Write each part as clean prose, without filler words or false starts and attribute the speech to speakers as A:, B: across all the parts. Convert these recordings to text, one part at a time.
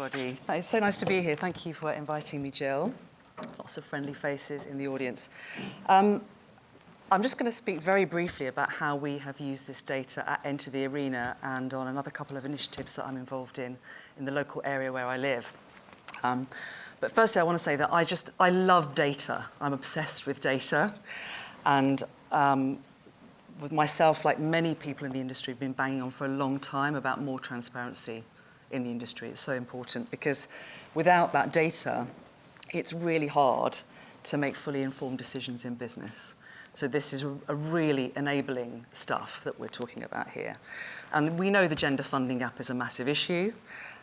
A: everybody. It's so nice to be here. Thank you for inviting me, Jill. Lots of friendly faces in the audience. I'm just going to speak very briefly about how we have used this data at Enter the Arena and on another couple of initiatives that I'm involved in the local area where I live. But firstly, I want to say that I love data. I'm obsessed with data. And with myself, like many people in the industry, have been banging on for a long time about more transparency in the industry. It's so important because without that data, it's really hard to make fully informed decisions in business. So this is a really enabling stuff that we're talking about here. And we know the gender funding gap is a massive issue.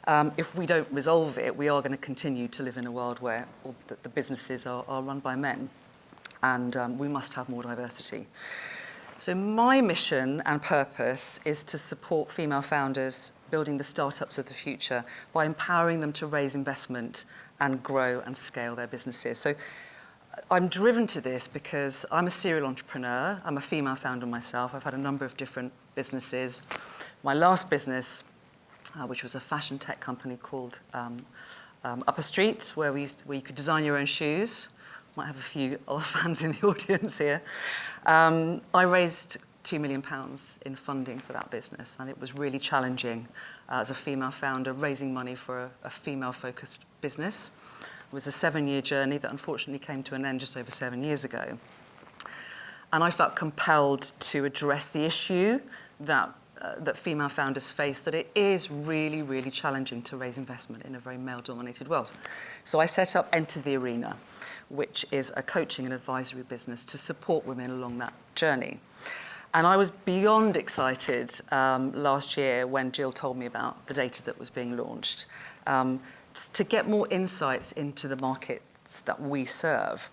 A: If we don't resolve it, we are going to continue to live in a world where the businesses are run by men. And we must have more diversity. So my mission and purpose is to support female founders building the startups of the future by empowering them to raise investment and grow and scale their businesses. So I'm driven to this because I'm a serial entrepreneur. I'm a female founder myself. I've had a number of different businesses. My last business, which was a fashion tech company called Upper Street, where you could design your own shoes. Might have a few old fans in the audience here. I raised £2 million in funding for that business, and it was really challenging as a female founder, raising money for a female-focused business. It was a 7-year journey that unfortunately came to an end just over 7 years ago. And I felt compelled to address the issue that female founders face, that it is really, really challenging to raise investment in a very male-dominated world. So I set up Enter the Arena, which is a coaching and advisory business to support women along that journey. And I was beyond excited last year when Jill told me about the data that was being launched to get more insights into the markets that we serve.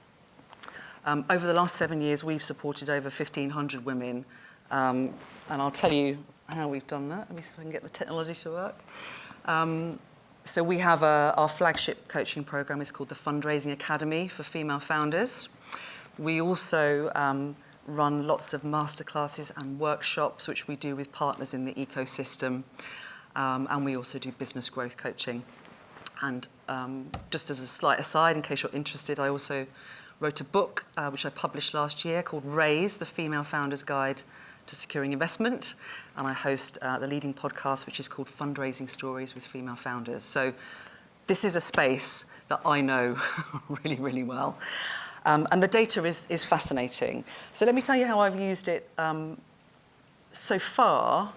A: Over the last 7 years, we've supported over 1,500 women, and I'll tell you how we've done that. Let me see if I can get the technology to work. So we have our flagship coaching program is called the Fundraising Academy for Female Founders. We also run lots of masterclasses and workshops, which we do with partners in the ecosystem. And we also do business growth coaching. And just as a slight aside, in case you're interested, I also wrote a book, which I published last year, called Raise, the Female Founder's Guide to Securing Investment. And I host the leading podcast, which is called Fundraising Stories with Female Founders. So this is a space that I know really, really well. And the data is fascinating. So let me tell you how I've used it so far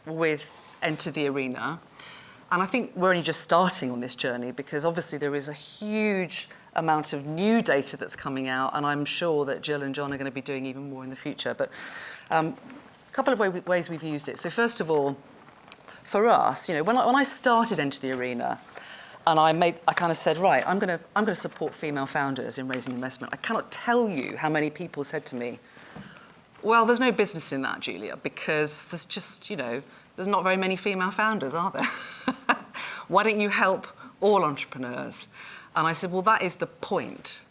A: with Enter the Arena. And I think we're only just starting on this journey because obviously there is a huge amount of new data that's coming out, and I'm sure that Jill and John are going to be doing even more in the future. But a couple of ways we've used it. So first of all, for us, when I started Enter the Arena, and I kind of said, right, I'm going to support female founders in raising investment. I cannot tell you how many people said to me, well, there's no business in that, Julia, because there's just, there's not very many female founders, are there? Why don't you help all entrepreneurs? And I said, well, that is the point.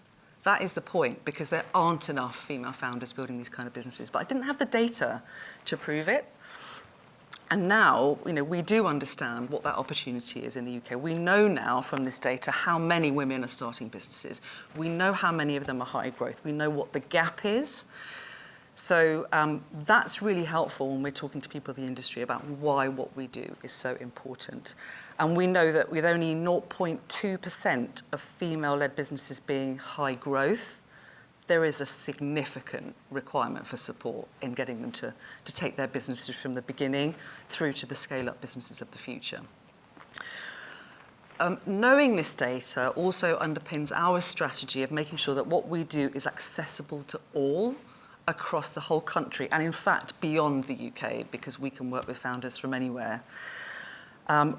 A: That is the point, because there aren't enough female founders building these kind of businesses. But I didn't have the data to prove it. And now, we do understand what that opportunity is in the UK. We know now from this data how many women are starting businesses. We know how many of them are high growth. We know what the gap is. So that's really helpful when we're talking to people in the industry about why what we do is so important. And we know that with only 0.2% of female-led businesses being high growth, there is a significant requirement for support in getting them to take their businesses from the beginning through to the scale-up businesses of the future. Knowing this data also underpins our strategy of making sure that what we do is accessible to all across the whole country, and in fact beyond the UK, because we can work with founders from anywhere.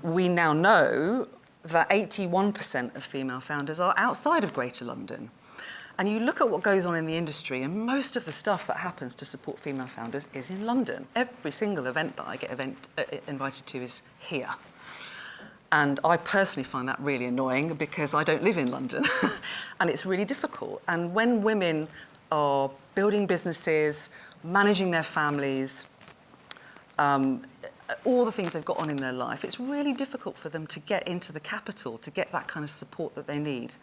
A: We now know that 81% of female founders are outside of Greater London. And you look at what goes on in the industry, and most of the stuff that happens to support female founders is in London. Every single event that I get invited to is here. And I personally find that really annoying because I don't live in London. And it's really difficult. And when women are building businesses, managing their families, all the things they've got on in their life, it's really difficult for them to get into the capital, to get that kind of support that they need.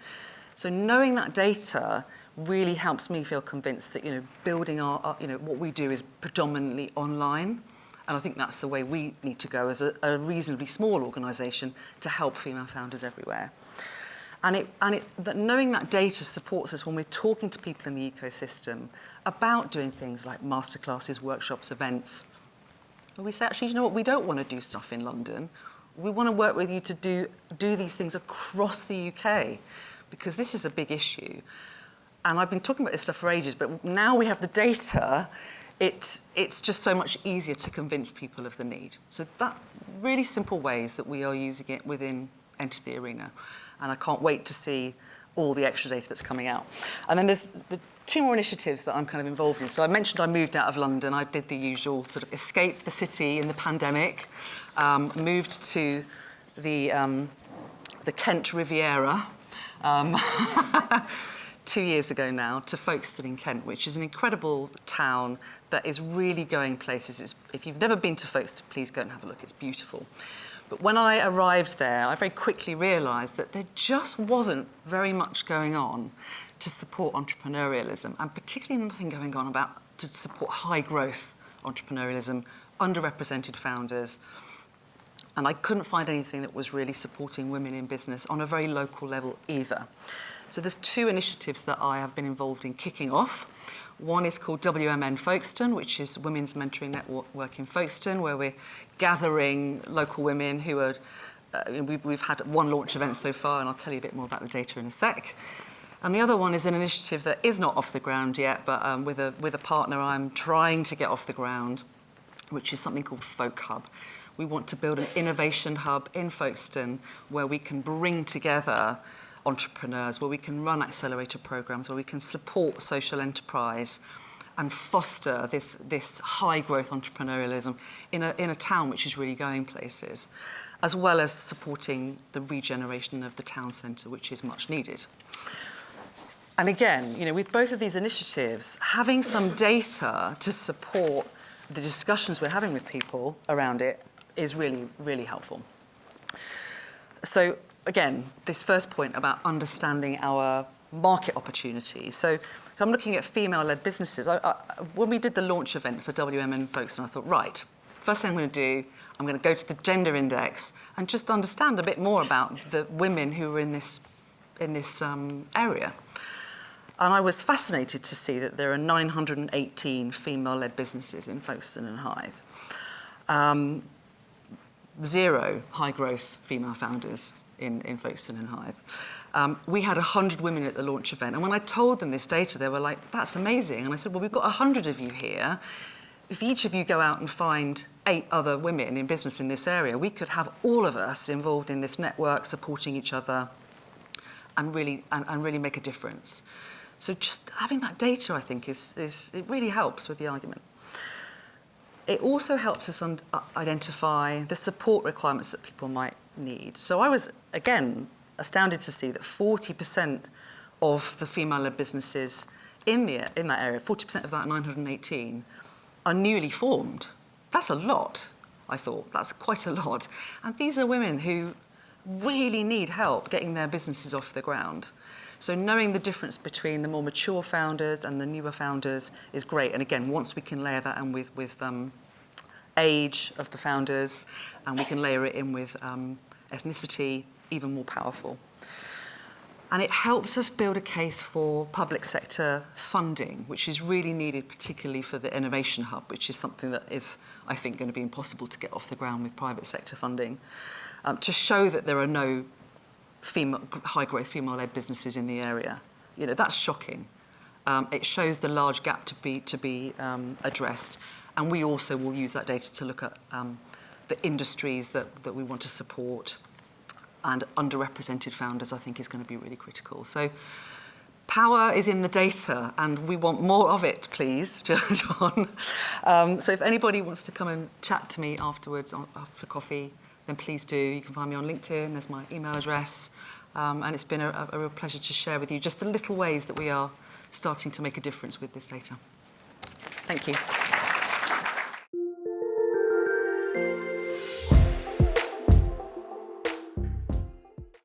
A: So knowing that data really helps me feel convinced that, building our what we do is predominantly online. And I think that's the way we need to go as a reasonably small organisation to help female founders everywhere. That knowing that data supports us when we're talking to people in the ecosystem about doing things like masterclasses, workshops, events. But we say, actually, you know what, we don't want to do stuff in London. We want to work with you to do these things across the UK, because this is a big issue. And I've been talking about this stuff for ages, but now we have the data, it's just so much easier to convince people of the need. So that really simple ways that we are using it within Enter the Arena. And I can't wait to see all the extra data that's coming out. And then there's the 2 more initiatives that I'm kind of involved in. So I mentioned I moved out of London. I did the usual sort of escape the city in the pandemic, moved to the Kent Riviera 2 years ago now, to Folkestone in Kent, which is an incredible town that is really going places. If you've never been to Folkestone, please go and have a look. It's beautiful. But when I arrived there, I very quickly realised that there just wasn't very much going on to support entrepreneurialism, and particularly nothing going on to support high growth entrepreneurialism, underrepresented founders. And I couldn't find anything that was really supporting women in business on a very local level either. So there's 2 initiatives that I have been involved in kicking off. One is called WMN Folkestone, which is Women's Mentoring Network in Folkestone, where we're gathering local women who are, we've had 1 launch event so far, and I'll tell you a bit more about the data in a sec. And the other one is an initiative that is not off the ground yet, but with a partner I'm trying to get off the ground, which is something called Folk Hub. We want to build an innovation hub in Folkestone where we can bring together entrepreneurs, where we can run accelerator programs, where we can support social enterprise and foster this high growth entrepreneurialism in a town which is really going places, as well as supporting the regeneration of the town centre, which is much needed. And again, with both of these initiatives, having some data to support the discussions we're having with people around it is really, really helpful. So again, this first point about understanding our market opportunity. So I'm looking at female-led businesses. When we did the launch event for WMN Folkestone, I thought, right, first thing I'm going to do, I'm going to go to the gender index and just understand a bit more about the women who are in this area. And I was fascinated to see that there are 918 female-led businesses in Folkestone and Hythe. 0 high-growth female founders in Folkestone and Hythe. We had 100 women at the launch event, and when I told them this data, they were like, that's amazing. And I said, well, we've got 100 of you here. If each of you go out and find 8 other women in business in this area, we could have all of us involved in this network, supporting each other, and really make a difference. So just having that data, I think, it really helps with the argument. It also helps us identify the support requirements that people might need. So I was, again, astounded to see that 40% of the female-led businesses in that area, 40% of that 918, are newly formed. That's a lot, I thought. That's quite a lot. And these are women who really need help getting their businesses off the ground. So knowing the difference between the more mature founders and the newer founders is great. And again, once we can layer that in with age of the founders, and we can layer it in with ethnicity, even more powerful. And it helps us build a case for public sector funding, which is really needed, particularly for the Innovation Hub, which is something that is, I think, going to be impossible to get off the ground with private sector funding, to show that there are no high-growth female-led businesses in the area. That's shocking. It shows the large gap to be addressed, and we also will use that data to look at the industries that we want to support, and underrepresented founders, I think, is going to be really critical. So power is in the data, and we want more of it, please, John. So if anybody wants to come and chat to me afterwards after coffee, then please do. You can find me on LinkedIn. There's my email address. And it's been a real pleasure to share with you just the little ways that we are starting to make a difference with this data. Thank you.